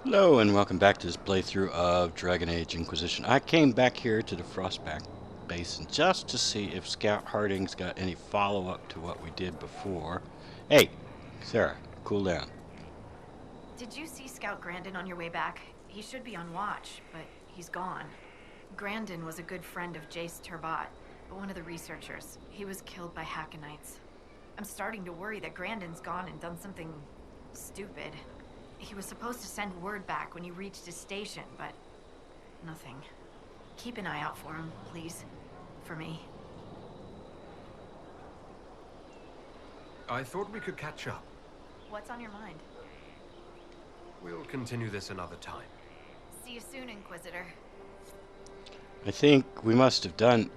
Hello and welcome back to this playthrough of Dragon Age Inquisition. I came back here to the Frostback Basin just to see if Scout Harding's got any follow-up to what we did before. Hey, Sarah, cool down. Did you see Scout Grandin on your way back? He should be on watch, but he's gone. Grandin was a good friend of Jace Turbat, one of the researchers. He was killed by Hackenites. I'm starting to worry that Grandin's gone and done something stupid. He was supposed to send word back when he reached his station, but nothing. Keep an eye out for him, please. For me. I thought we could catch up. What's on your mind? We'll continue this another time. See you soon, Inquisitor. I think we must have done...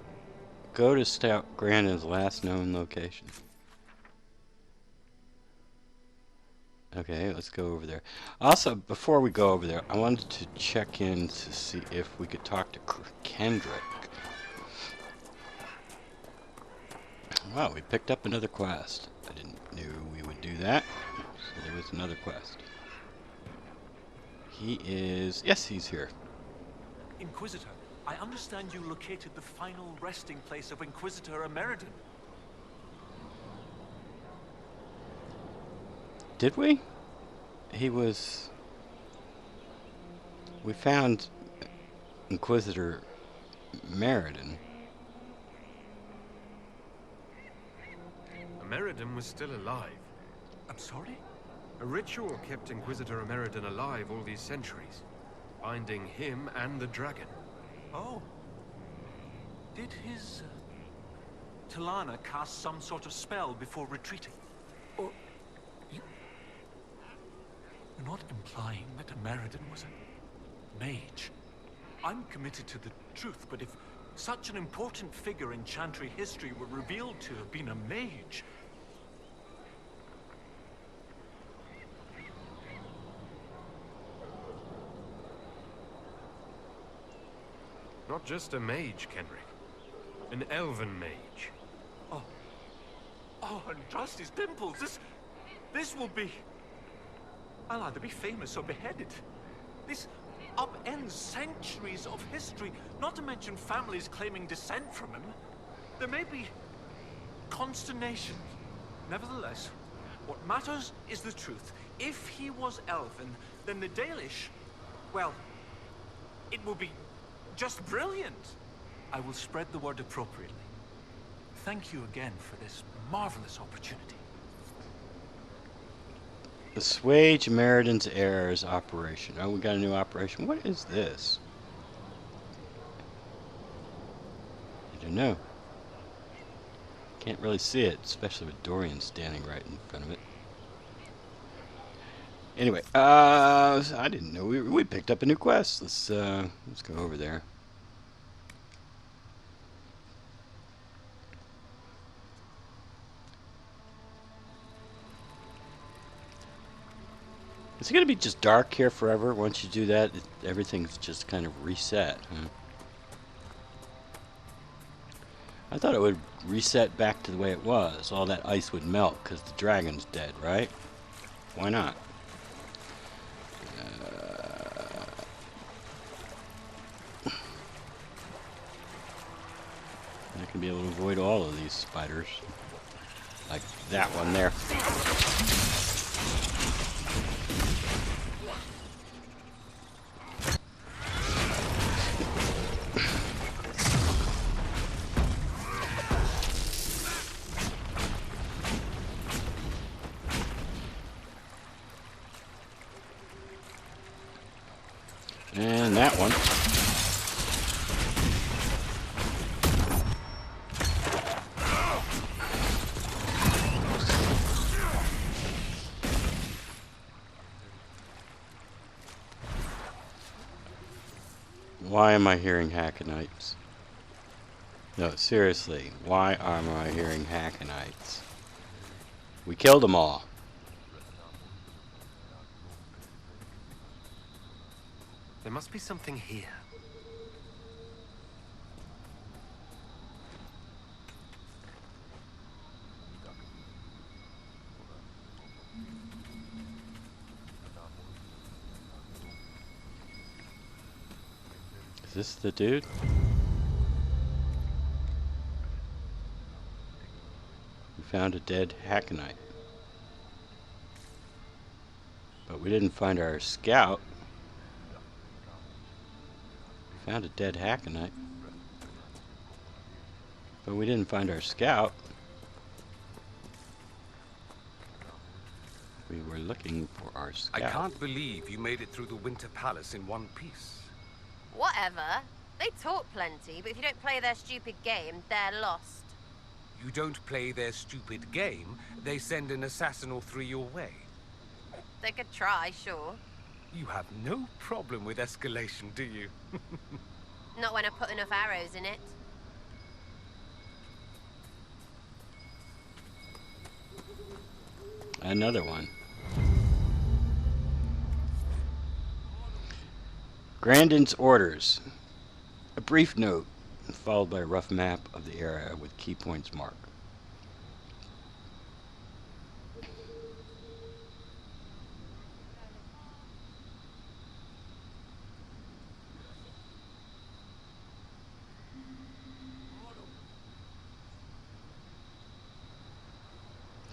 Go to Scout Grandin's last known location. Okay, let's go over there. Also, before we go over there, I wanted to check in to see if we could talk to Kendrick. Wow, we picked up another quest. I didn't know we would do that. So there was another quest. He is... Yes, he's here. Inquisitor, I understand you located the final resting place of Inquisitor Emeridon. Did we? He was... We found Inquisitor Emeridon. Emeridon was still alive. I'm sorry? A ritual kept Inquisitor Emeridon alive all these centuries, binding him and the dragon. Oh. Did his... Talana cast some sort of spell before retreating? Or... You're not implying that Emeridon was a mage. I'm committed to the truth, but if such an important figure in Chantry history were revealed to have been a mage... Not just a mage, Kenrick. An elven mage. Oh. Oh, and trust his dimples. This will be... I'll either be famous or beheaded. This upends centuries of history, not to mention families claiming descent from him. There may be consternation. Nevertheless, what matters is the truth. If he was elven, then the Dalish, well, it will be just brilliant. I will spread the word appropriately. Thank you again for this marvelous opportunity. Assuage Emeridon's errors operation. Oh, we got a new operation. What is this? I don't know. Can't really see it, especially with Dorian standing right in front of it. Anyway, I didn't know we picked up a new quest. Let's go over there. Is it going to be just dark here forever? Once you do that, everything's just kind of reset, huh? I thought it would reset back to the way it was. All that ice would melt because the dragon's dead, right? Why not? I can be able to avoid all of these spiders. Like that one there. And that one. Why am I hearing Hackenites? No, seriously, why am I hearing Hackenites? We killed them all. There must be something here. Is this the dude? We found a dead Hackenite. But we didn't find our scout. We found a dead Hackenite. But we didn't find our scout. We were looking for our scout. I can't believe you made it through the Winter Palace in one piece. Whatever. They talk plenty, but if you don't play their stupid game, they're lost. You don't play their stupid game, they send an assassin or three your way. They could try, sure. You have no problem with escalation, do you? Not when I put enough arrows in it. Another one. Grandin's orders. A brief note, followed by a rough map of the area with key points marked.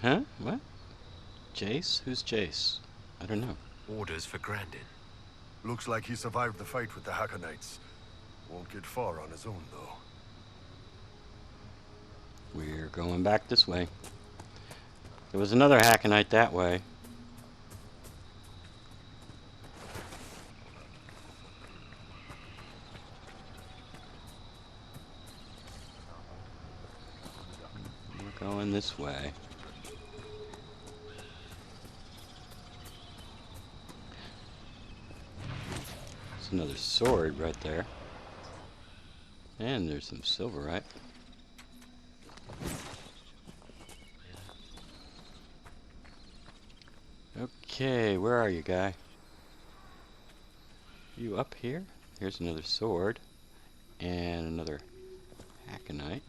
Huh? What? Jace? Who's Jace? I don't know. Orders for Grandin. Looks like he survived the fight with the Hackenites. Won't get far on his own, though. We're going back this way. There was another Hackenite that way. We're going this way. There's another sword right there. And there's some silverite. Okay, where are you, guy? You up here? Here's another sword. And another Hackenite.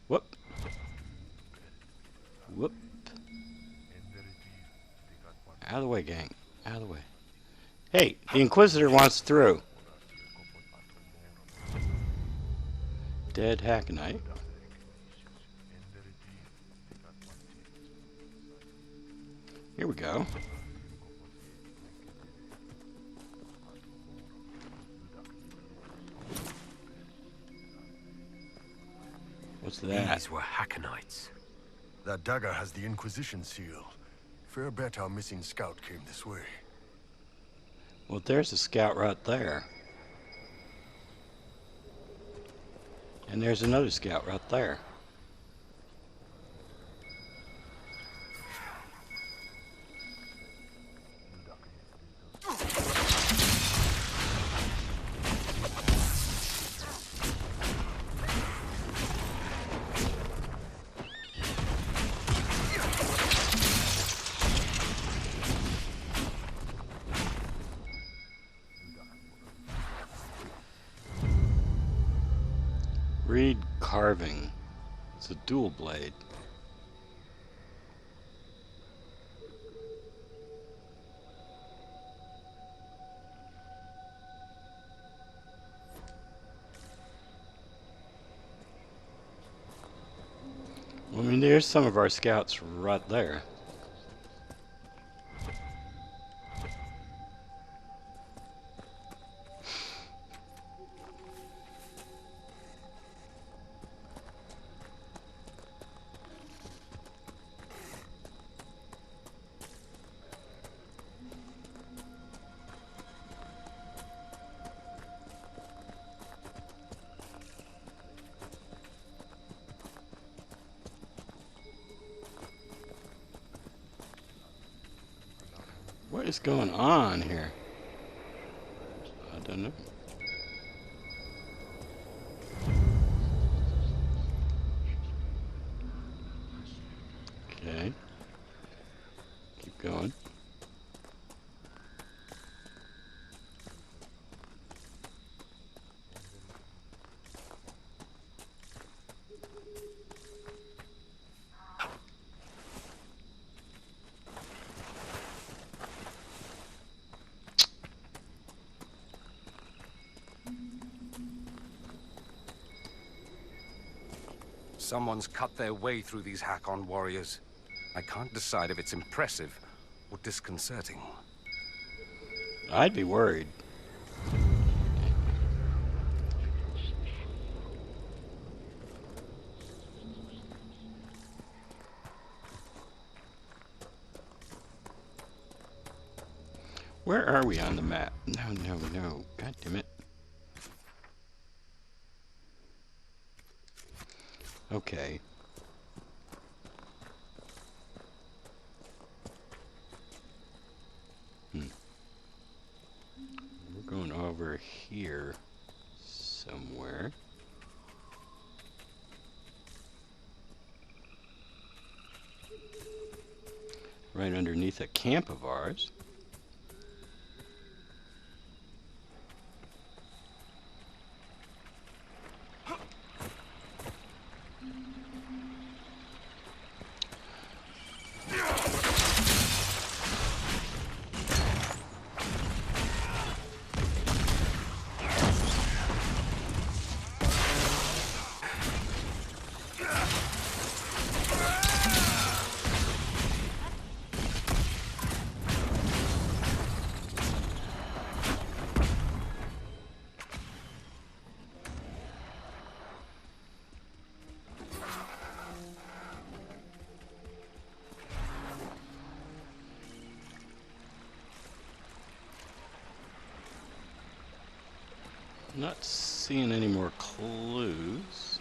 Whoop. Whoop. Out of the way, gang. Out of the way. Hey, the Inquisitor wants through. Dead Hackenite. Here we go. What's that? These were Hackenites. That dagger has the Inquisition seal. Fair bet our missing scout came this way. Well, there's a scout right there. And there's another scout right there. Reed carving. It's a dual blade. I mean, there's some of our scouts right there. What is going on here? I don't know. Okay. Keep going. Someone's cut their way through these Hakon warriors. I can't decide if it's impressive or disconcerting. I'd be worried. Where are we on the map? No, no, no. God damn it. Okay. We're going over here somewhere. Right underneath a camp of ours. Not seeing any more clues.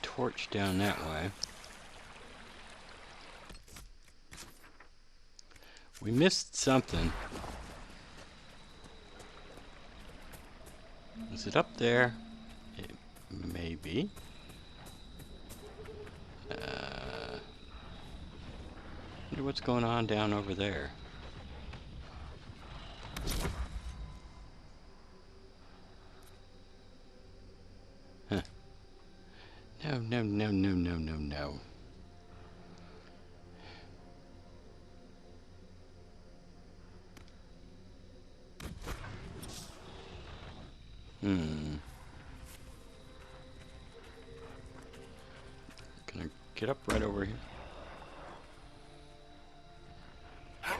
Torch down that way. We missed something. Is it up there? It may be. Wonder what's going on down over there. Huh. No, no, no, no, no, no, no. Can I get up right over here?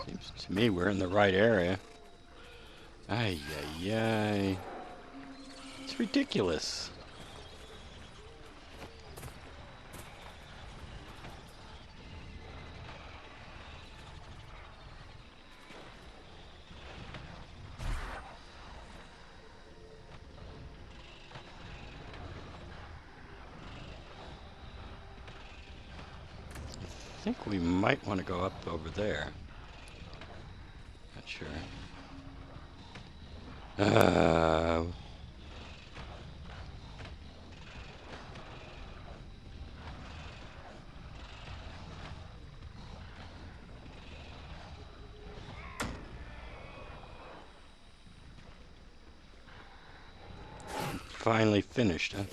Seems to me we're in the right area. Ay, ay, ay. It's ridiculous. I think we might want to go up over there. Not sure. Finally finished, huh?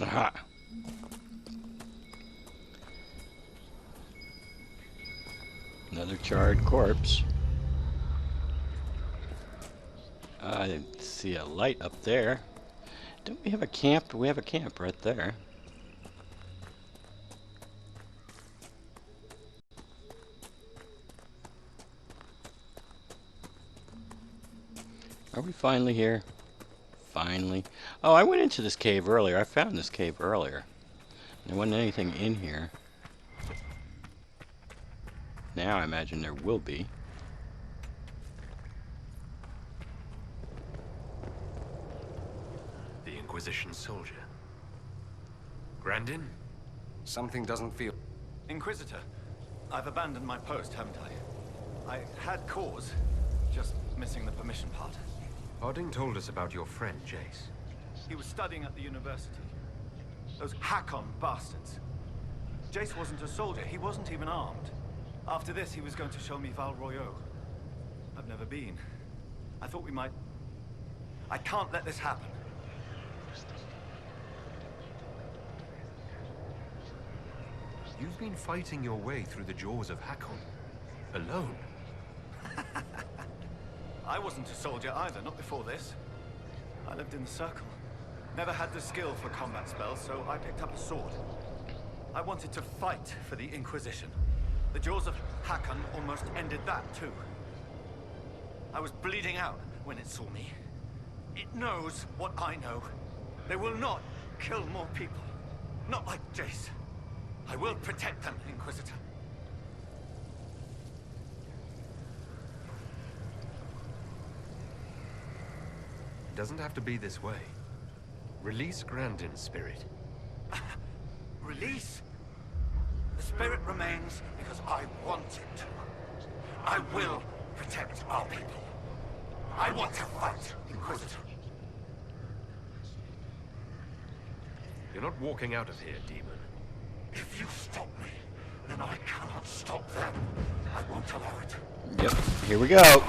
Aha. Another charred corpse. I see a light up there. Don't we have a camp? We have a camp right there. Are we finally here? finally. Oh, I went into this cave earlier. I found this cave earlier. There wasn't anything in here. Now I imagine there will be. The Inquisition soldier. Grandin? Something doesn't feel... Inquisitor, I've abandoned my post, haven't I? I had cause, just missing the permission part. Harding told us about your friend, Jace. He was studying at the university. Those Hakon bastards. Jace wasn't a soldier, he wasn't even armed. After this, he was going to show me Val Royeaux. I've never been. I thought we might... I can't let this happen. You've been fighting your way through the jaws of Hakon. Alone. I wasn't a soldier either, not before this. I lived in the Circle. Never had the skill for combat spells, so I picked up a sword. I wanted to fight for the Inquisition. The jaws of Hakon almost ended that, too. I was bleeding out when it saw me. It knows what I know. They will not kill more people. Not like Jace. I will protect them, Inquisitor. It doesn't have to be this way. Release Grandin's spirit. Release? The spirit remains because I want it to. I will protect our people. I want to fight, Inquisitor. You're not walking out of here, demon. If you stop me, then I cannot stop them. I won't allow it. Yep, here we go.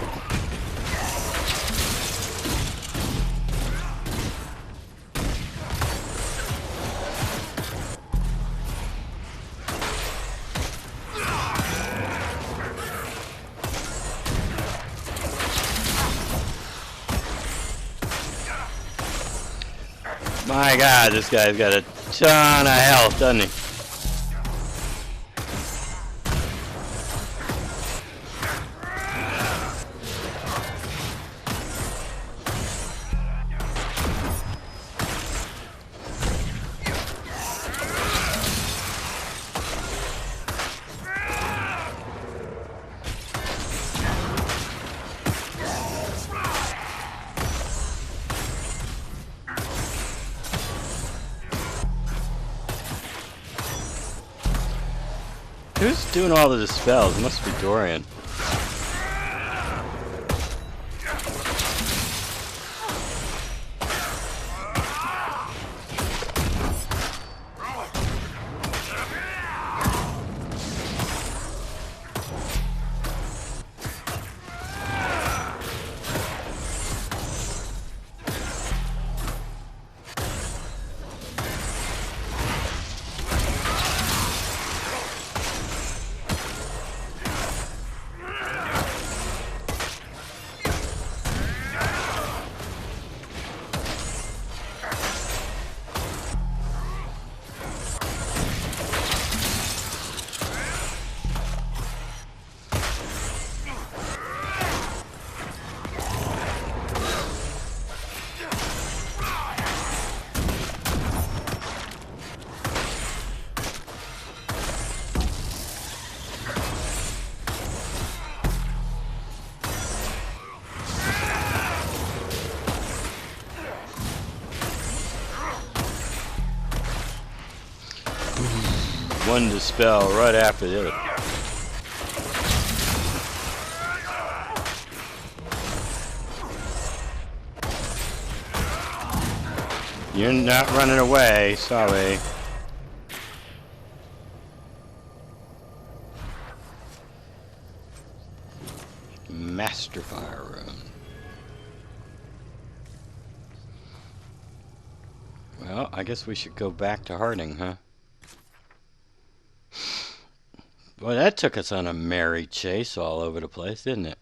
My God, this guy's got a ton of health, doesn't he? Who's doing all of the spells? It must be Dorian. One dispel right after the other. You're not running away, sorry. Master Fire Room. Well, I guess we should go back to Harding, huh? Boy, that took us on a merry chase all over the place, didn't it?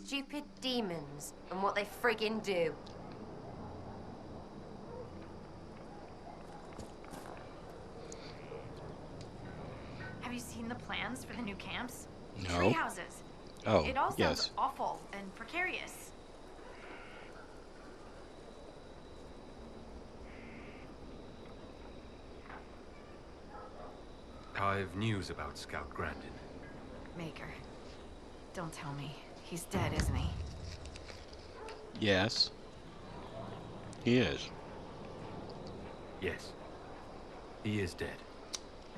Stupid demons and what they friggin' do. Have you seen the plans for the new camps? No. Tree houses. Oh, It all sounds yes. awful and precarious. I've news about Scout Grandin. Maker. Don't tell me. He's dead, isn't he? Yes. He is. Yes. He is dead.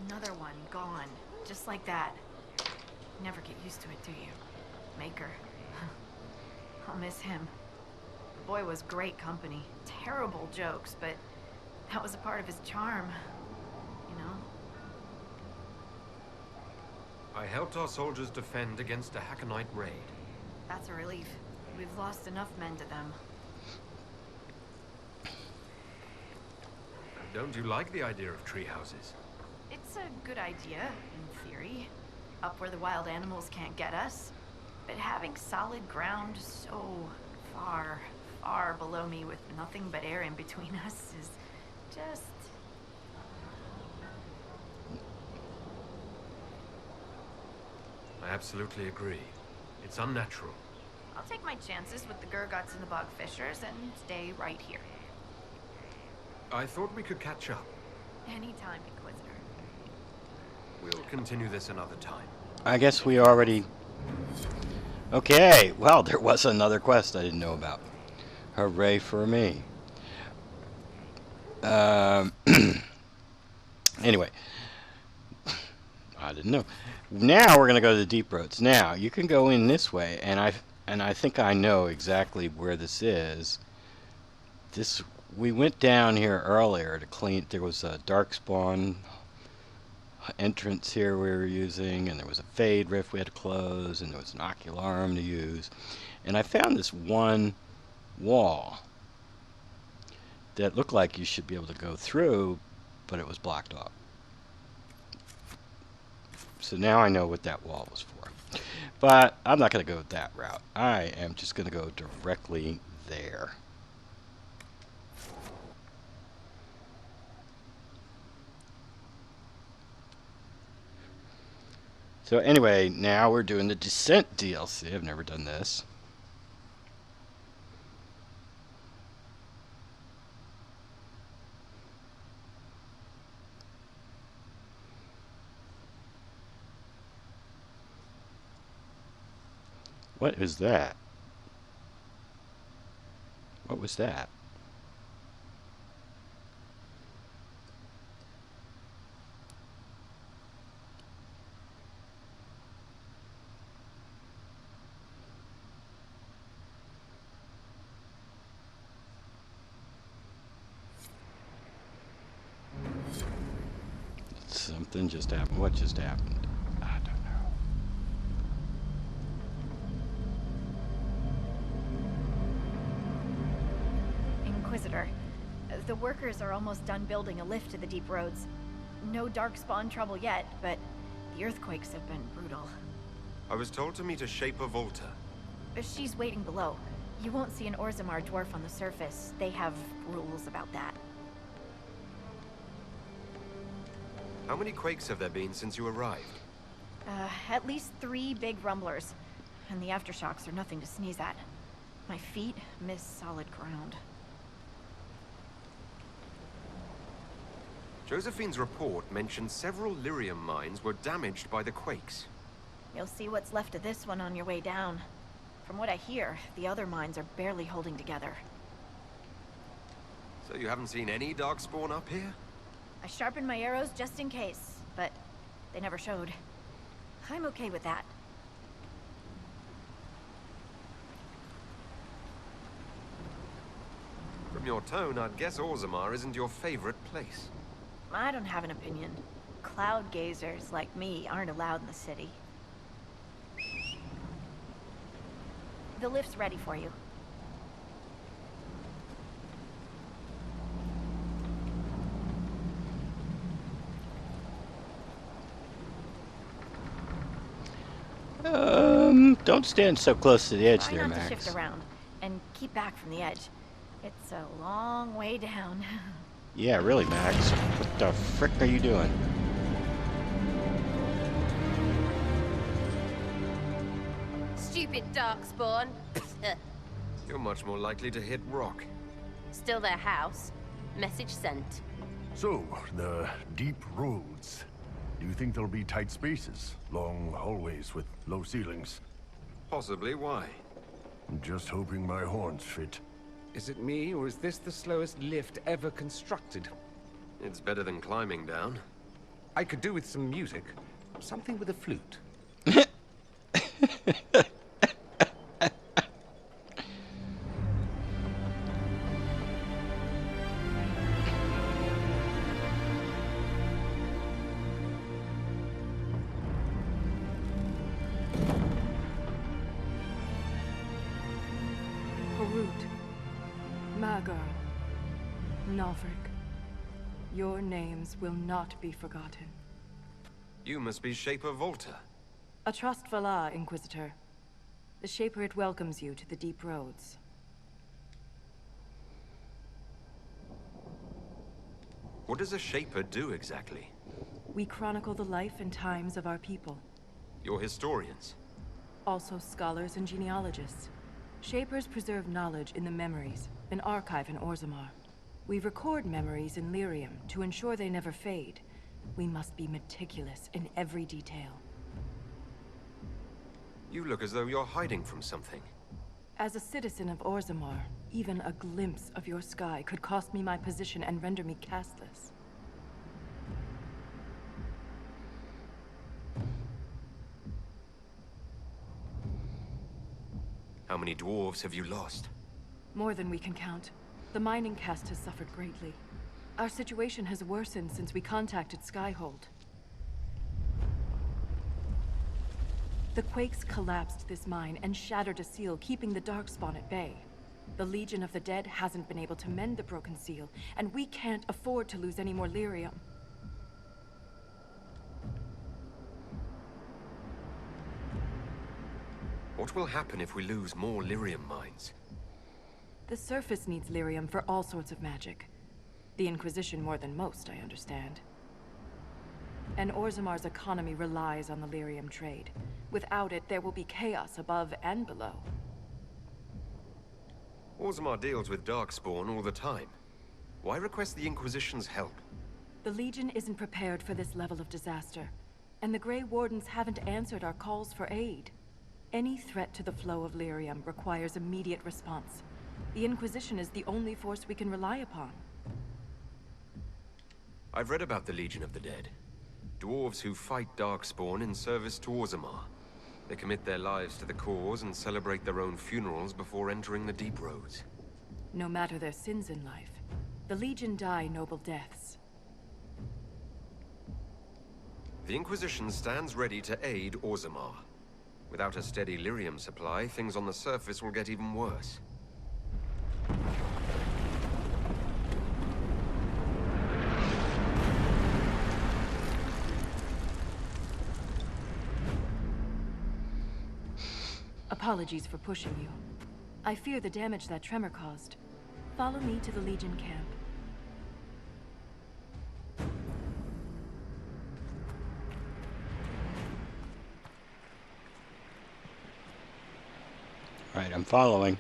Another one gone. Just like that. Never get used to it, do you? Maker. I'll miss him. The boy was great company. Terrible jokes, but that was a part of his charm. You know? I helped our soldiers defend against a Hackenite raid. That's a relief. We've lost enough men to them. Don't you like the idea of tree houses? It's a good idea, in theory. Up where the wild animals can't get us. But having solid ground so far, far below me with nothing but air in between us is just... I absolutely agree. It's unnatural. I'll take my chances with the Gurguts and the Bogfishers and stay right here. I thought we could catch up. Anytime, Inquisitor. We'll continue this another time. I guess we already... Okay, well, there was another quest I didn't know about. Hooray for me. Anyway. I didn't know. Now we're going to go to the deep roads. Now, you can go in this way, and I think I know exactly where this is. We went down here earlier to clean. There was a darkspawn entrance here we were using, and there was a fade rift we had to close, and there was an ocularum to use. And I found this one wall that looked like you should be able to go through, but it was blocked off. So now I know what that wall was for. But I'm not going to go that route. I am just going to go directly there. So anyway, now we're doing the Descent DLC. I've never done this. What is that? What was that? Something just happened. What just happened? I don't know. Inquisitor, the workers are almost done building a lift to the deep roads. No darkspawn trouble yet, but the earthquakes have been brutal. I was told to meet a Shaper Volta. She's waiting below. You won't see an Orzammar dwarf on the surface. They have rules about that. How many quakes have there been since you arrived? At least 3 big rumblers. And the aftershocks are nothing to sneeze at. My feet miss solid ground. Josephine's report mentioned several lyrium mines were damaged by the quakes. You'll see what's left of this one on your way down. From what I hear, the other mines are barely holding together. So you haven't seen any darkspawn up here? I sharpened my arrows just in case, but they never showed. I'm okay with that. From your tone, I'd guess Orzammar isn't your favorite place. I don't have an opinion. Cloud gazers like me aren't allowed in the city. The lift's ready for you. Don't stand so close to the edge Try there, not Max. to shift around, and keep back from the edge. It's a long way down. Yeah, really, Max. What the frick are you doing? stupid darkspawn. You're much more likely to hit rock. Still their house. Message sent. So, the deep roads. Do you think there'll be tight spaces? Long hallways with low ceilings? Possibly. Why? I'm just hoping my horns fit. Is it me, or is this the slowest lift ever constructed? It's better than climbing down. I could do with some music. Something with a flute. Your names will not be forgotten. You must be Shaper Volta. A trustful Inquisitor. The Shaper it welcomes you to the deep roads. What does a Shaper do exactly? We chronicle the life and times of our people. You're historians. Also scholars and genealogists. Shapers preserve knowledge in the memories, an archive in Orzammar. We record memories in Lyrium to ensure they never fade. We must be meticulous in every detail. You look as though you're hiding from something. As a citizen of Orzammar, even a glimpse of your sky could cost me my position and render me castless. How many dwarves have you lost? More than we can count. The mining caste has suffered greatly. Our situation has worsened since we contacted Skyhold. The quakes collapsed this mine and shattered a seal, keeping the Darkspawn at bay. The Legion of the Dead hasn't been able to mend the broken seal, and we can't afford to lose any more lyrium. What will happen if we lose more lyrium mines? The surface needs lyrium for all sorts of magic. The Inquisition more than most, I understand. And Orzammar's economy relies on the lyrium trade. Without it, there will be chaos above and below. Orzammar deals with Darkspawn all the time. Why request the Inquisition's help? The Legion isn't prepared for this level of disaster, and the Grey Wardens haven't answered our calls for aid. Any threat to the flow of lyrium requires immediate response. The Inquisition is the only force we can rely upon. I've read about the Legion of the Dead. Dwarves who fight Darkspawn in service to Orzammar. They commit their lives to the cause and celebrate their own funerals before entering the deep roads. No matter their sins in life, the Legion die noble deaths. The Inquisition stands ready to aid Orzammar. Without a steady lyrium supply, things on the surface will get even worse. Apologies for pushing you. I fear the damage that tremor caused. Follow me to the Legion camp. Right, I'm following.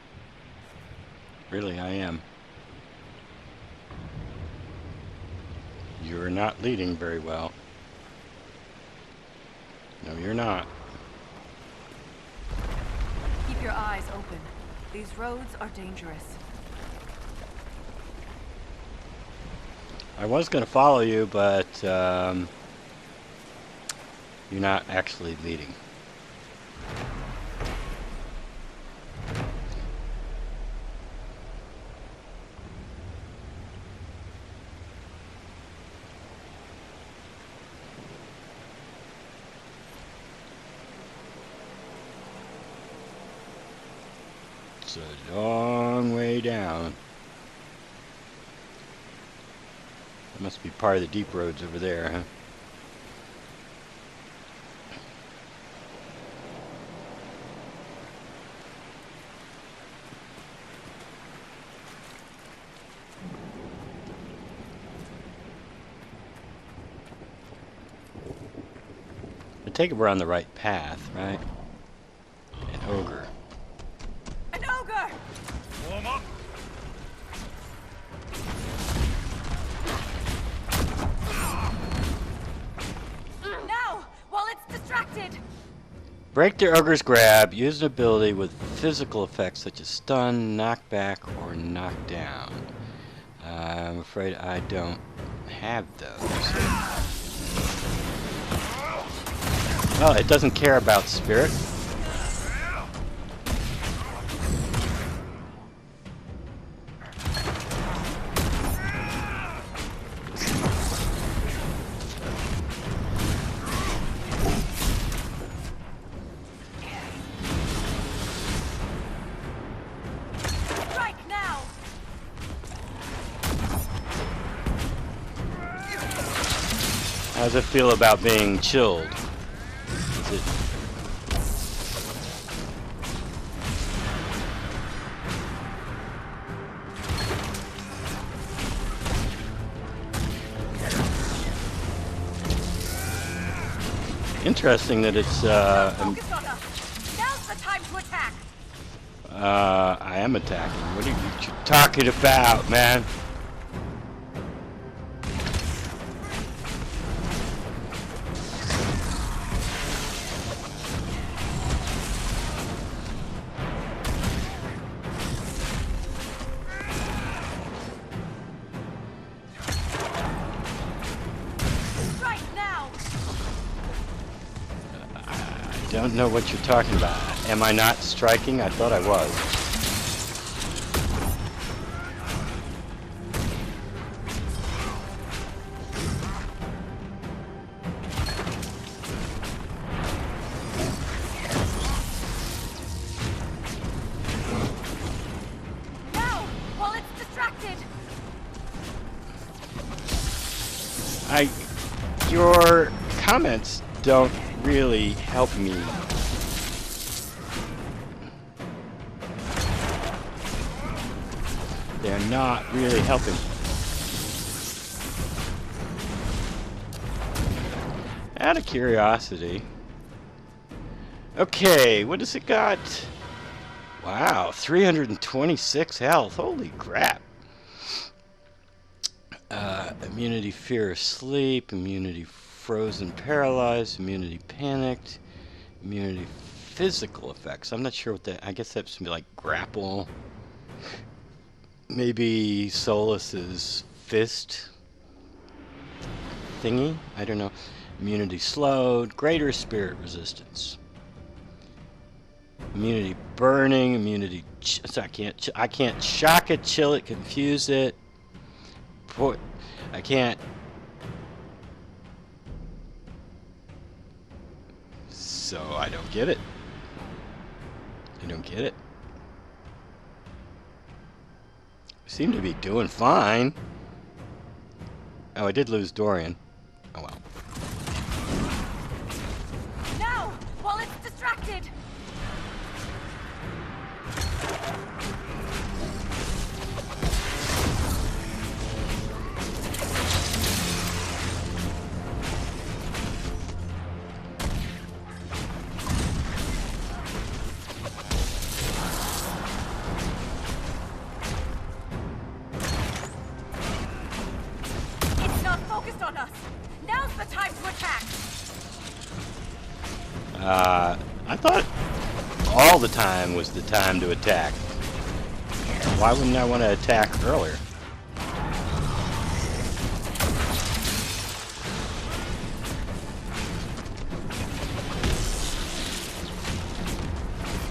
Really, I am. You're not leading very well. No, you're not. Keep your eyes open. These roads are dangerous. I was going to follow you, but you're not actually leading. It's a long way down. That must be part of the deep roads over there, huh? I take it we're on the right path, right? And ogre. An ogre! Warm up. Now, while it's distracted! Break the ogre's grab. Use an ability with physical effects such as stun, knockback, or knockdown. I'm afraid I don't have those. Oh, it doesn't care about spirit. Strike now! How does it feel about being chilled? Is it... Interesting that it's Focus on us! Now's the time to attack! I am attacking. What are you talking about, man? Strike now! I don't know what you're talking about. Am I not striking? I thought I was. Now, while it's distracted! Your comments don't really help me. They're not really helping. Out of curiosity. Okay, what does it got? Wow, 326 health. Holy crap. Immunity fear of sleep, immunity frozen paralyzed, immunity panicked, immunity physical effects. I'm not sure what that, I guess that's something like grapple. Maybe Solus's fist thingy? I don't know. Immunity slowed, greater spirit resistance. Immunity burning, immunity so I can't shock it, chill it, confuse it. I can't. So I don't get it. I don't get it. Seem to be doing fine. Oh, I did lose Dorian. Oh well. Now, while it's distracted! It's not focused on us! Now's the time to attack! I thought all the time was the time to attack. Why wouldn't I want to attack earlier?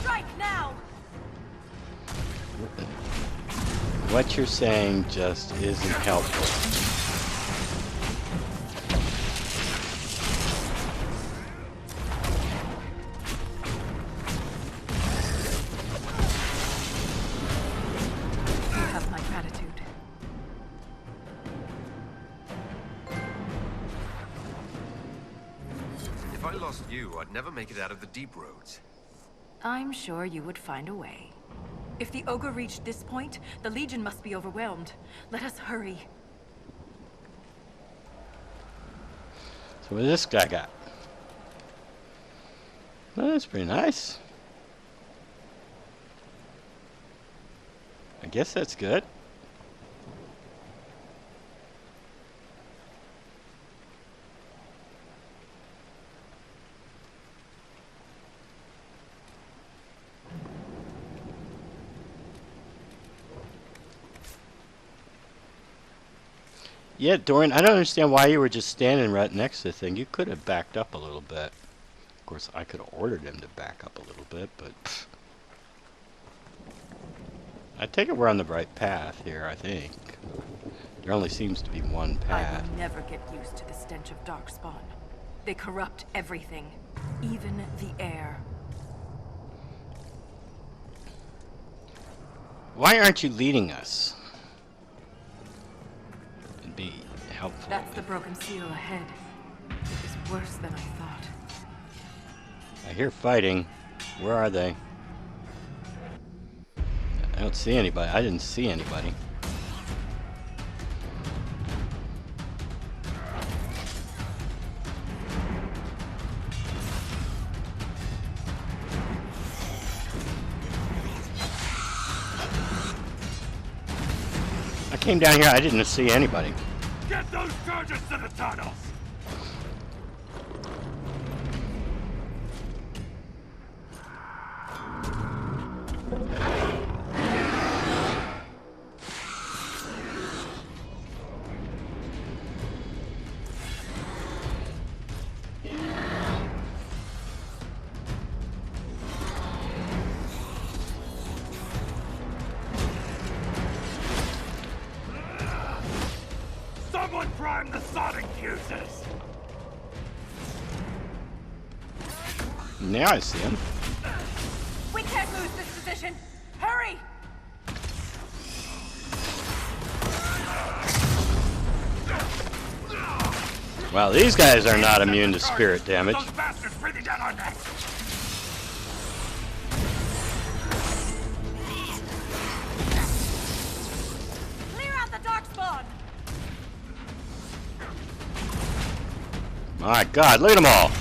Strike now! What you're saying just isn't helpful. You have my gratitude. If I lost you, I'd never make it out of the deep roads. I'm sure you would find a way. If the ogre reached this point, the Legion must be overwhelmed. Let us hurry. So what does this guy got? Well, that's pretty nice. I guess that's good. Yeah, Dorian, I don't understand why you were just standing right next to the thing. You could have backed up a little bit. Of course, I could have ordered him to back up a little bit, but... Pfft. I take it we're on the right path here, I think. There only seems to be one I path. will never get used to the stench of darkspawn. They corrupt everything, even the air. Why aren't you leading us? It'd be helpful. That's the broken seal ahead. It is worse than I thought. I hear fighting. Where are they? I don't see anybody. I didn't see anybody. I came down here. I didn't see anybody. Get those charges to the tunnels! Someone prime the sonic fuses! Now I see him. We can't lose this position! Hurry! Wow, these guys are not immune to spirit damage. Those bastards breathing down our necks! Clear out the darkspawn! My God, look at them all.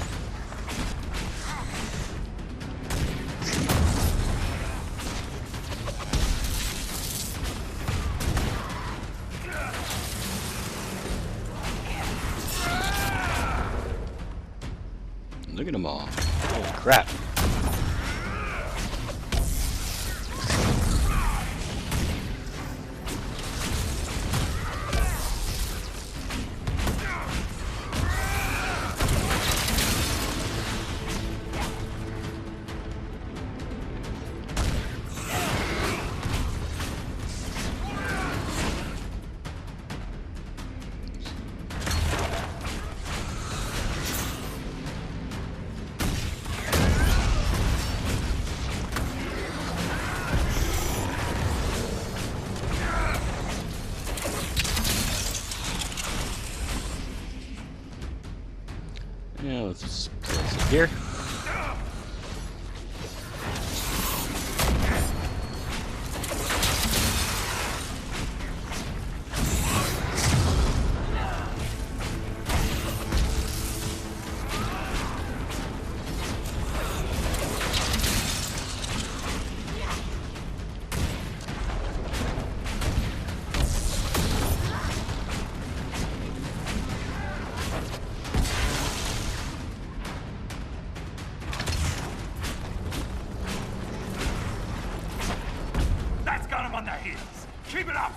Look at them all. Holy crap. Yeah, let's just place it here. That's got them on their heels! Keep it up!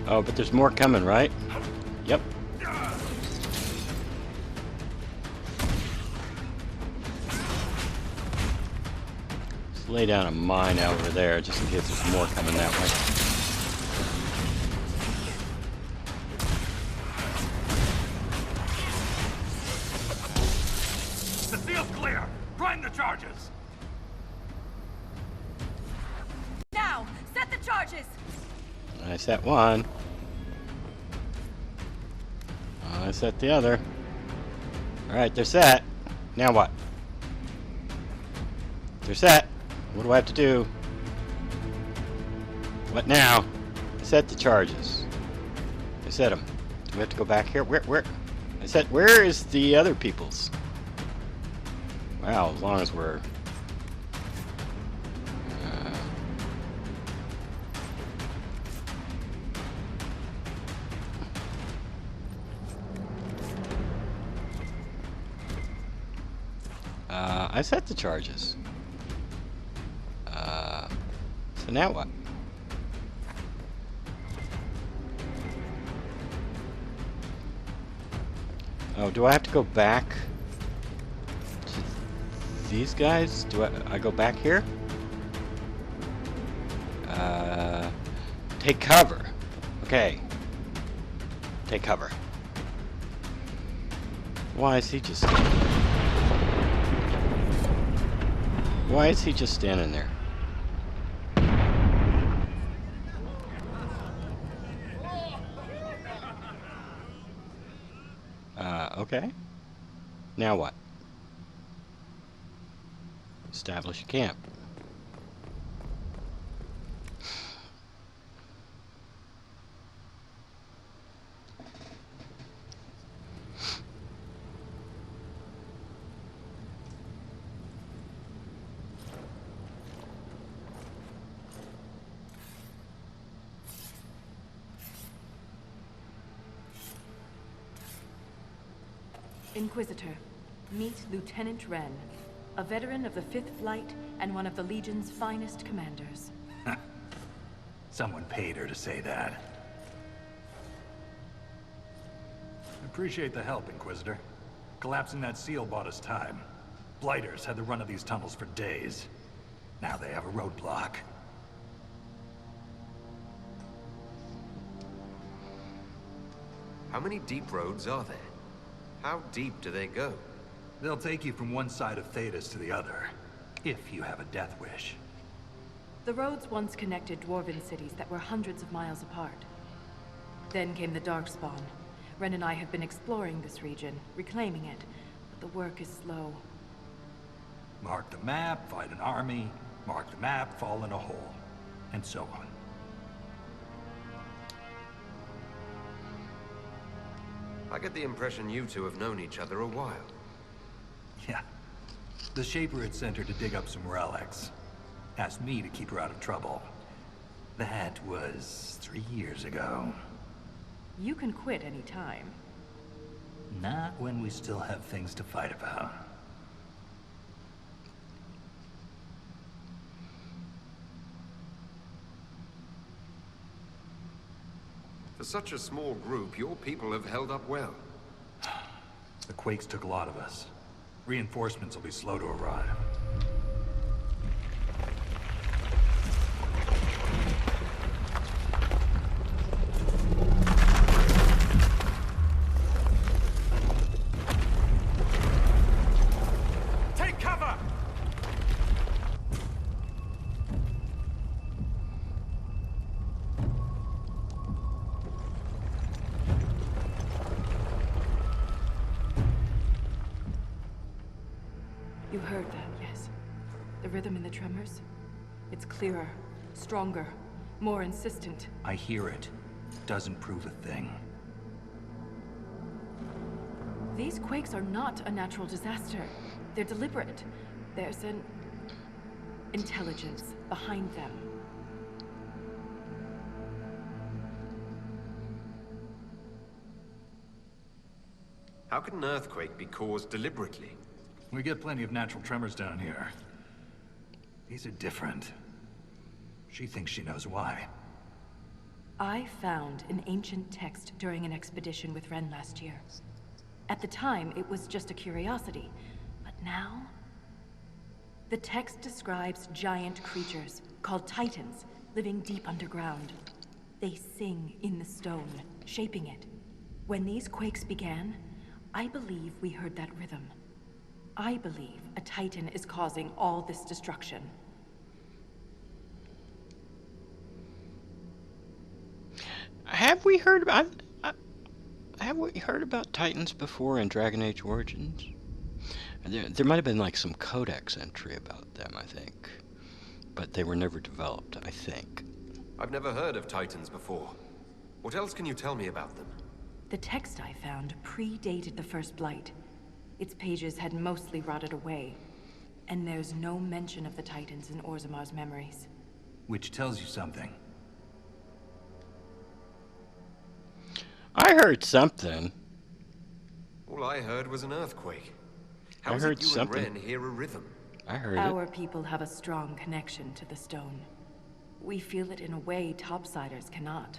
Oh, but there's more coming, right? Yep. Let's lay down a mine over there just in case there's more coming that way. The seal's clear! Prime the charges! Now, set the charges! I set one. I set the other. Alright, they're set. Now what? They're set. What do I have to do? What now? Set the charges. I set them. Do we have to go back here? Where? I said, where is the other people's? Wow, as long as we're... I set the charges. So now what? Oh, do I have to go back to these guys? Do I go back here? Take cover. Okay. Take cover. Why is he just... Why is he just standing there? Okay. Now what? Establish a camp. Inquisitor, meet Lieutenant Wren, a veteran of the 5th Flight and one of the Legion's finest commanders. Someone paid her to say that. Appreciate the help, Inquisitor. Collapsing that seal bought us time. Blighters had the run of these tunnels for days. Now they have a roadblock. How many deep roads are there? How deep do they go? They'll take you from one side of Thetis to the other, if you have a death wish. The roads once connected dwarven cities that were hundreds of miles apart. Then came the Darkspawn. Ren and I have been exploring this region, reclaiming it, but the work is slow. Mark the map, fight an army. Mark the map, fall in a hole. And so on. I get the impression you two have known each other a while. Yeah. The Shaper had sent her to dig up some relics. Asked me to keep her out of trouble. That was 3 years ago. You can quit any time. Not when we still have things to fight about. For such a small group, your people have held up well. The Quakes took a lot of us. Reinforcements will be slow to arrive. Take cover! You heard that, yes? The rhythm in the tremors? It's clearer, stronger, more insistent. I hear it. Doesn't prove a thing. These quakes are not a natural disaster. They're deliberate. There's an intelligence behind them. How can an earthquake be caused deliberately? We get plenty of natural tremors down here. These are different. She thinks she knows why. I found an ancient text during an expedition with Ren last year. At the time, it was just a curiosity. But now... The text describes giant creatures, called Titans, living deep underground. They sing in the stone, shaping it. When these quakes began, I believe we heard that rhythm. I believe a Titan is causing all this destruction. Have we heard about... have we heard about Titans before in Dragon Age Origins? There might have been like some codex entry about them, I think. But they were never developed, I think. I've never heard of Titans before. What else can you tell me about them? The text I found predated the First Blight. Its pages had mostly rotted away, and there's no mention of the Titans in Orzamar's memories. Which tells you something. I heard something. All I heard was an earthquake. How I is heard it you something. and Ren hear a rhythm? I heard Our it. people have a strong connection to the stone. We feel it in a way topsiders cannot.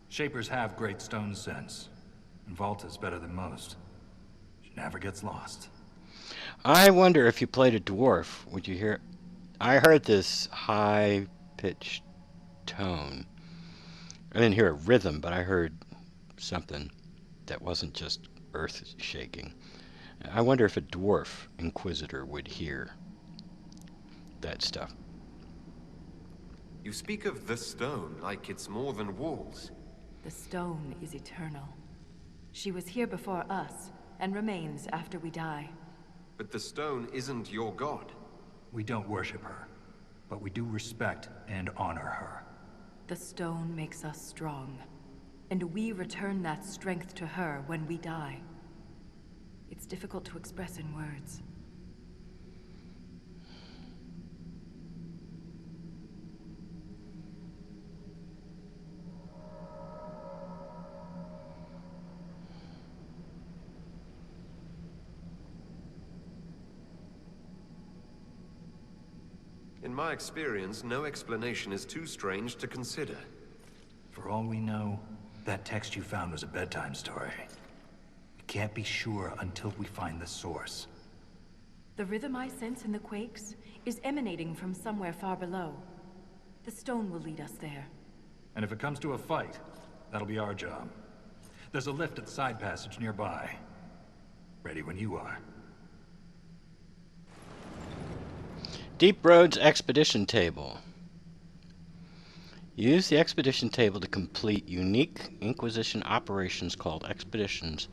Shapers have great stone sense, and Volta's better than most. She never gets lost. I wonder if you played a dwarf, would you hear? I heard this high-pitched tone. I didn't hear a rhythm, but I heard something that wasn't just earth shaking. I wonder if a dwarf inquisitor would hear that stuff. You speak of the stone like it's more than walls. The stone is eternal. She was here before us, and remains after we die. But the stone isn't your god. We don't worship her, but we do respect and honor her. The stone makes us strong, and we return that strength to her when we die. It's difficult to express in words. In my experience, no explanation is too strange to consider. For all we know, that text you found was a bedtime story. We can't be sure until we find the source. The rhythm I sense in the quakes is emanating from somewhere far below. The stone will lead us there. And if it comes to a fight, that'll be our job. There's a lift at the side passage nearby. Ready when you are. Deep Roads Expedition Table. Use the expedition table to complete unique Inquisition operations called expeditions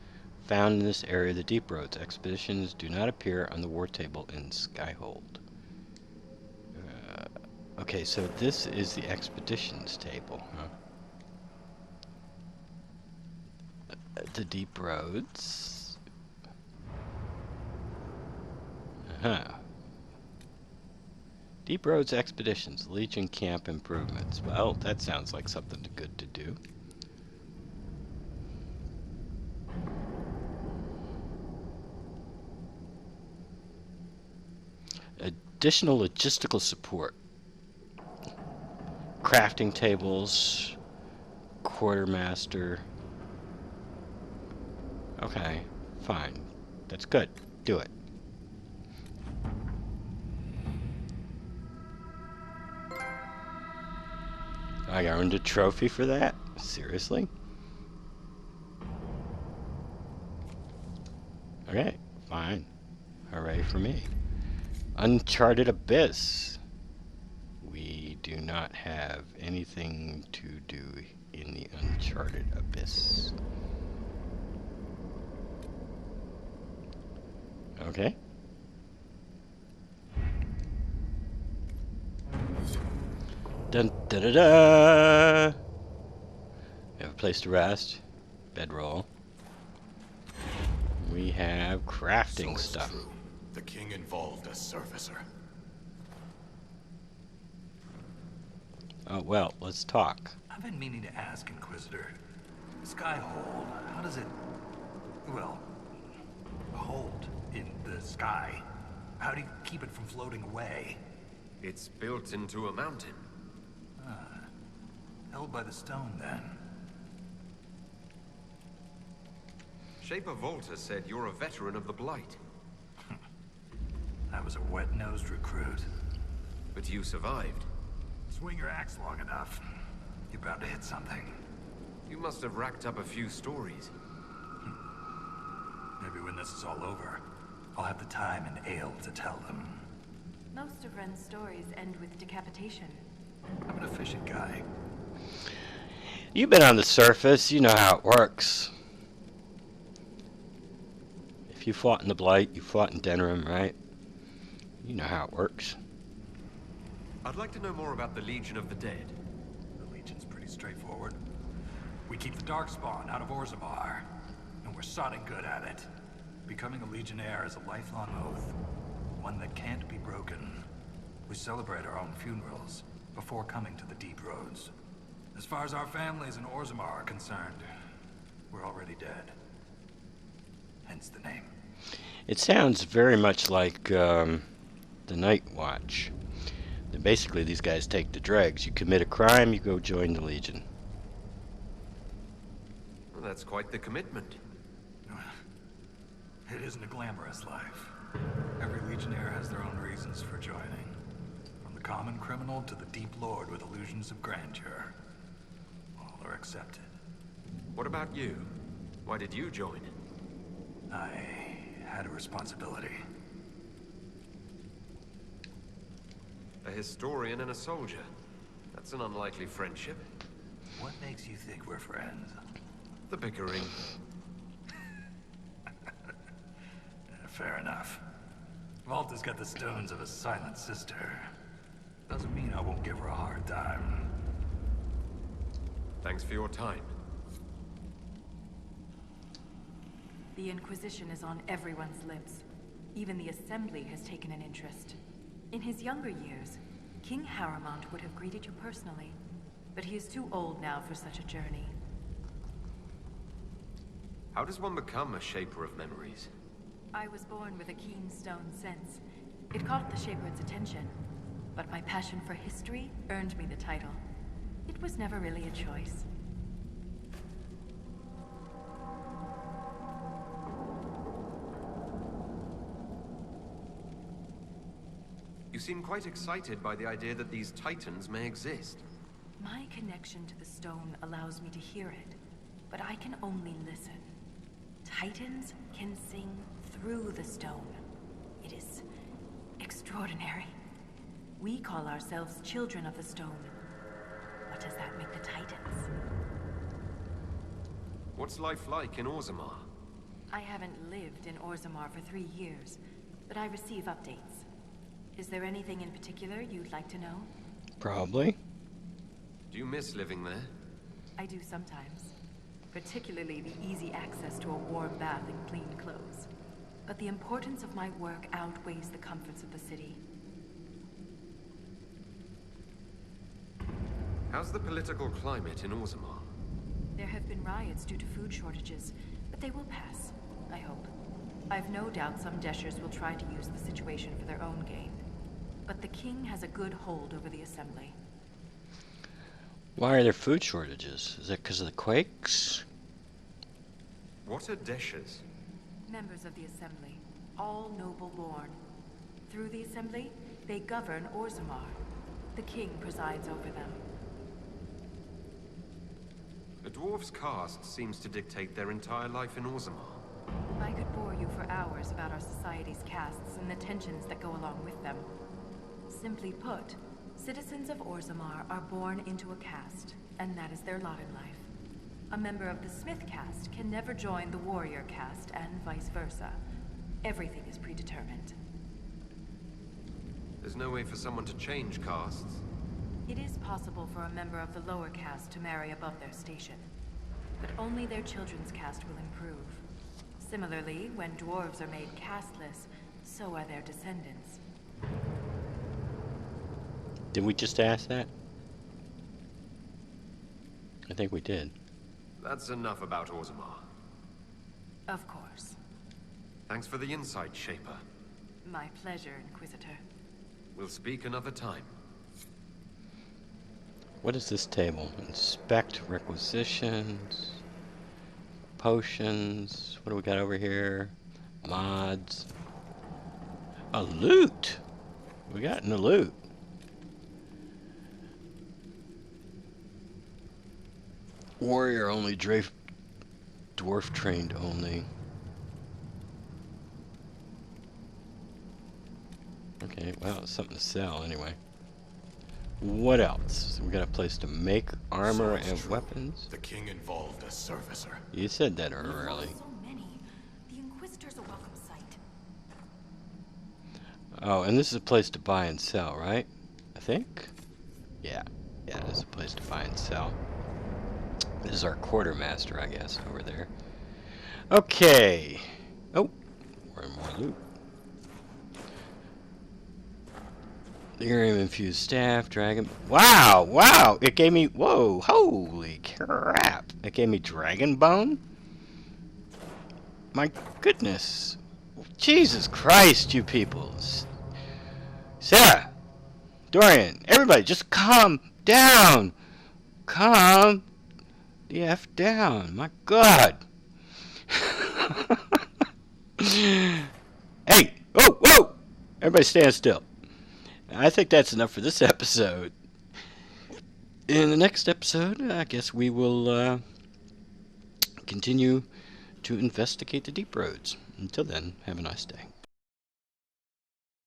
found in this area of the Deep Roads. Expeditions do not appear on the war table in Skyhold. Okay, so this is the expeditions table, huh? The Deep Roads. Deep Roads Expeditions, Legion Camp Improvements. Well, that sounds like something good to do. Additional logistical support. Crafting tables, quartermaster. Okay, fine. That's good. Do it. I earned a trophy for that? Seriously? Okay, fine. Hooray for me. Uncharted Abyss. We do not have anything to do in the Uncharted Abyss. Okay. Dun da da da. We have a place to rest. Bedroll. We have crafting stuff. True. The king involved a surfacer. Oh well, let's talk. I've been meaning to ask, Inquisitor. Skyhold, how does it, well, hold in the sky? How do you keep it from floating away? It's built into a mountain. Held by the stone, then. Shaper Volta said you're a veteran of the Blight. I was a wet-nosed recruit. But you survived. Swing your axe long enough, you're bound to hit something. You must have racked up a few stories. Maybe when this is all over, I'll have the time and ale to tell them. Most of Ren's stories end with decapitation. I'm an efficient guy. You've been on the surface, you know how it works. If you fought in the Blight, you fought in Denerim, right? You know how it works. I'd like to know more about the Legion of the Dead. The Legion straightforward. We keep the Darkspawn out of Orzammar, and we're sodding good at it. Becoming a Legionnaire is a lifelong oath, one that can't be broken. We celebrate our own funerals before coming to the Deep Roads. As far as our families in Orzammar are concerned, we're already dead. Hence the name. It sounds very much like the Night Watch. Basically, these guys take the dregs. You commit a crime, you go join the Legion. Well, that's quite the commitment. It isn't a glamorous life. Every Legionnaire has their own reasons for joining. From the common criminal to the Deep Lord with illusions of grandeur. All are accepted. What about you? Why did you join? I had a responsibility. A historian and a soldier. That's an unlikely friendship. What makes you think we're friends? The bickering. Fair enough. Valta's got the stones of a silent sister. Doesn't mean I won't give her a hard time. Thanks for your time. The Inquisition is on everyone's lips. Even the Assembly has taken an interest. In his younger years, King Harrimont would have greeted you personally, but he is too old now for such a journey. How does one become a shaper of memories? I was born with a keen stone sense. It caught the Shaper's attention, but my passion for history earned me the title. It was never really a choice. You seem quite excited by the idea that these titans may exist. My connection to the stone allows me to hear it, but I can only listen. Titans can sing through the stone. It is extraordinary. We call ourselves children of the stone. What does that make the Titans? What's life like in Orzammar? I haven't lived in Orzammar for 3 years, but I receive updates. Is there anything in particular you'd like to know? Probably. Do you miss living there? I do sometimes. Particularly the easy access to a warm bath and clean clothes. But the importance of my work outweighs the comforts of the city. How's the political climate in Orzammar? There have been riots due to food shortages, but they will pass, I hope. I've no doubt some Deshers will try to use the situation for their own gain. But the king has a good hold over the Assembly. Why are there food shortages? Is that because of the quakes? What are Deshers? Members of the Assembly, all noble-born. Through the Assembly, they govern Orzammar. The king presides over them. A dwarf's caste seems to dictate their entire life in Orzammar. I could bore you for hours about our society's castes and the tensions that go along with them. Simply put, citizens of Orzammar are born into a caste, and that is their lot in life. A member of the Smith caste can never join the warrior caste, and vice versa. Everything is predetermined. There's no way for someone to change castes. It is possible for a member of the lower caste to marry above their station, but only their children's caste will improve. Similarly, when dwarves are made casteless, so are their descendants. Did we just ask that? I think we did. That's enough about Orzammar. Of course. Thanks for the insight, Shaper. My pleasure, Inquisitor. We'll speak another time. What is this table? Inspect requisitions, potions. What do we got over here? Mods. A loot. We got in the loot. Warrior only, dwarf trained only. Okay, well, it's something to sell anyway. What else? We got a place to make armor and weapons. The king involved a servicer. You said that earlier. So many. The Inquisitor's a welcome sight. Oh, and this is a place to buy and sell, right? I think? Yeah, this is a place to buy and sell. This is our quartermaster, I guess, over there. Okay. Oh, more loot. Lyrium infused staff, dragon. Wow, wow! It gave me. Whoa, holy crap! It gave me dragon bone? My goodness. Jesus Christ, you peoples. Sarah! Dorian! Everybody, just calm down! Calm the F down. My God! Hey! Whoa! Whoa! Everybody stand still. I think that's enough for this episode. In the next episode, I guess we will continue to investigate the deep roads. Until then, have a nice day.